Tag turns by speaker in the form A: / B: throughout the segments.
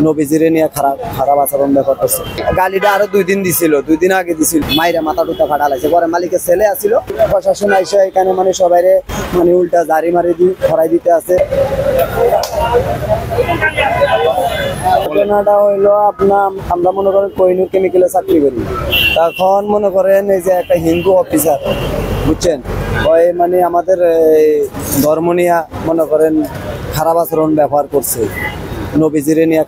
A: নবীজিরে নিয়ে খারাপ খারাপ আচরণ ব্যাপার করছে। গালিটা আরো 2 দিন দিছিল, 2 দিন আগে দিছিল, মাইরা মাথা টুটা ফাটা লাগছে। পরে মালিকের ছেলে আসছিল, প্রশাসন আইসা এখানে মানে সবাইরে মানে উল্টা জারি মারি ধরাই দিতে আছে। ঘটনাটা হইলো আমরা মনে করেন কোহিনুর কেমিক্যালে চাকরি করি। তখন মনে করেন এই যে একটা হিন্দু অফিসার, বুঝছেন, ওই মানে আমাদের ধর্ম নিয়ে মনে করেন খারাপ আচরণ ব্যবহার করছে, নবীজিরে নিয়ে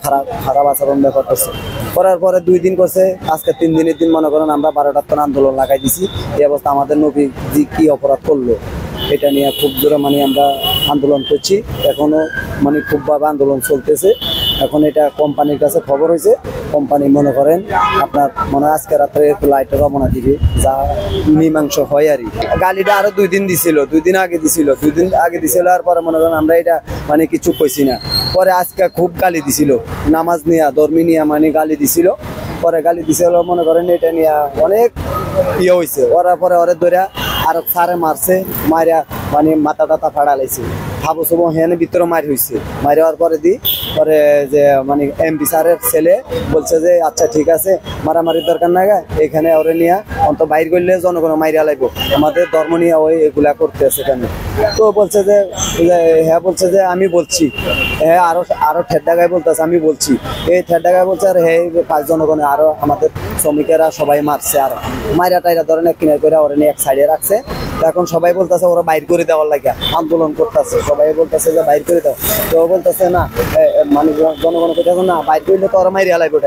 A: খারাপ আচরণ ব্যবহার করছে। করার পরে 2 দিন করছে, আজকে 3 দিনের দিন মনে করেন আমরা 12টার আন্দোলন লাগাই দিছি। এই অবস্থা আমাদের নবীজি কি অপরাধ করলো এটা নিয়ে খুব জোরে মানে আমরা আন্দোলন করছি। এখনো মানে খুবভাবে আন্দোলন চলতেছে। এখন এটা কোম্পানির কাছে খবর হয়েছে, কোম্পানি মনে করেন আপনার মনে হয় আজকে রাত্রে লাইটে রমনা দিবে, যা মীমাংস হয় আর গালিটা আরো 2 দিন দিছিল, 2 দিন আগে দিছিল, 2 দিন আগে দিছিল। আর পরে মনে করেন আমরা এটা মানে কিছু কইছি না। পরে আজকে খুব গালি দিছিল, নামাজ নিয়া ধর্মী নিয়া মানে গালি দিছিল। পরে গালি দিছিল মনে করেন এটা নিয়ে অনেক ইয়ে হয়েছে। ওরা পরে ওরে ধরে আর সারে মারছে, মারিয়া মানে মাথা টাথা ফাড়া লাইছে। হাবু সবু হেনে ভিতরে মারি হয়েছে। মারি হওয়ার পরে পরে যে মানে এমপি স্যারের ছেলে বলছে যে আচ্ছা ঠিক আছে, মারামারির দরকার না, এখানে ওরে নিয়ে অন্ত বাইর করলে জনগণ মাইরা লাগবো, আমাদের ধর্ম নিয়ে ওই এগুলা করতেছে কেন। তো বলছে যে হ্যাঁ, বলছে যে আমি বলছি, হ্যাঁ আরো ঠেড্ডা গায়ে বলতেছে আমি বলছি, এই ঠেড্ডা গায়ে বলছে। আর হ্যাঁ 5 জনগণে আরো আমাদের শ্রমিকেরা সবাই মারছে, আর মাইরা টাইরা ধরেন কিনার করে ওরে নিয়ে এক সাইডে রাখছে। এখন সবাই বলতেছে ওরা বাইর করে দেওয়ার লাগে আন্দোলন করতেছে, সবাই বলতেছে যে বাইর করে দাও। তো বলতেছে না, মানে জনগণ করতেছে না, বাইর করলে তো ওরা মাইরিয়া লাগবে,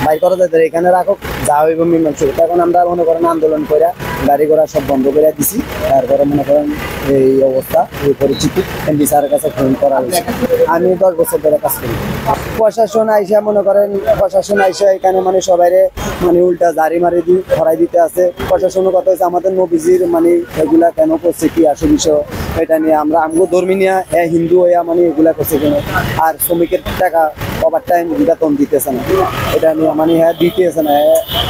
A: বাইর করা যায়, এখানে রাখো, যা হইব মীমাংস। এখন আমরা মনে করেন আন্দোলন করে গাড়ি ঘোড়া সব বন্ধ করে দিছি। তারপরে মনে করেন এই অবস্থা, এই পরিস্থিতি এমপি স্যারের কাছে ফোন করা হয়েছে। আমি 10 বছর ধরে কাজ করি। প্রশাসন আইসা মনে করেন এখানে মানে সবাইরে মানে উল্টা জারি মারি ধরাই দিতে আছে। প্রশাসনের কথা হচ্ছে আমাদের নবীজির মানে এগুলা কেন করছে, কি আসল বিষয় এটা নিয়ে আমরা ধর্মী নিয়ে হিন্দু হইয়া মানে এগুলা করছে কেন। আর শ্রমিকের টাকা ওভার টাইম বেতন দিতেছে না, এটা নিয়ে মানে হ্যাঁ দিতেছে না,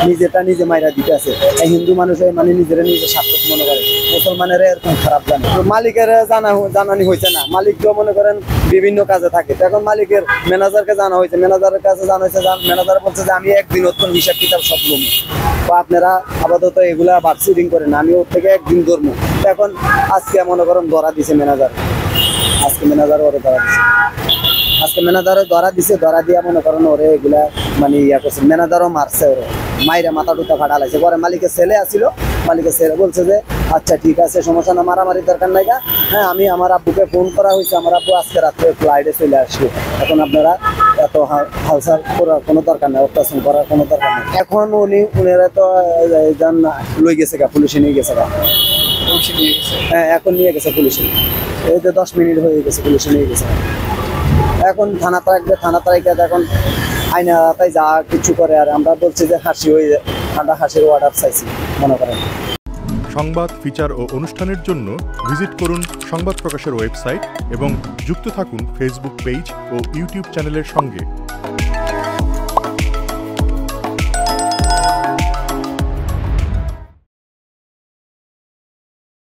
A: নিজেটা নিজে মাইরা দিতে আছে। হিন্দু মানুষ মানে নিজেরা নিজে স্বার্থ মনে করে, মুসলমানের এরকম খারাপ জানে। মালিকের জানানি হয়েছে না, মালিক তো মনে করেন বিভিন্ন কাজে থাকে। এখন মালিকের ম্যানেজারকে জানা হয়েছে, ম্যানেজারের কাছে জানা হয়েছে, ম্যানেজার বলছে যে আমি একদিন অত্যন্ত হিসাব কিতাব সব লমু, তো আপনারা আপাতত এগুলা বার্সিডিং করেন, আমি ওর থেকে একদিন ধরবো। এখন আজকে মনে করেন ধরা দিছে ম্যানেজার, আজকে ম্যানেজার ওরে ধরা দিছে, আজকে ম্যানেজারে ধরা দিছে। ধরা দিয়া মনে করেন ওরে এগুলা মানে ইয়া করছে, ম্যানেজারও মারছে, ওরে মাইরা মাথা টুটা ফাটা লাগছে। পরে মালিকের ছেলে আসছিল, মালিকের ছেলে বলছে যে আচ্ছা ঠিক আছে, সমস্যা না, মারামারির দরকার নাই। হ্যাঁ আমি আমার আব্বুকে ফোন করা হয়েছে, আমার আব্বু আজকে রাত্রে ফ্লাইটে চলে আসবে। এখন আপনারা এত হালসাল করার কোনো দরকার নেই, অত্যাচার করার কোনো দরকার নেই। এখন উনারা তো লই গেছে গা, পুলিশে নিয়ে গেছে গা, হ্যাঁ এখন নিয়ে গেছে পুলিশে। এই তো 10 মিনিট হয়ে গেছে, পুলিশে নিয়ে গেছে। এখন থানা তারিখে এখন আইনা তাই যা কিছু করে। আর আমরা বলছি যে হাসি হয়ে যায়, আমরা হাসির অর্ডার চাইছি মনে করেন।
B: সংবাদ, ফিচার ও অনুষ্ঠানের জন্য ভিজিট করুন সংবাদ প্রকাশের ওয়েবসাইট এবং যুক্ত থাকুন ফেসবুক পেজ ও ইউটিউব চ্যানেলের সঙ্গে।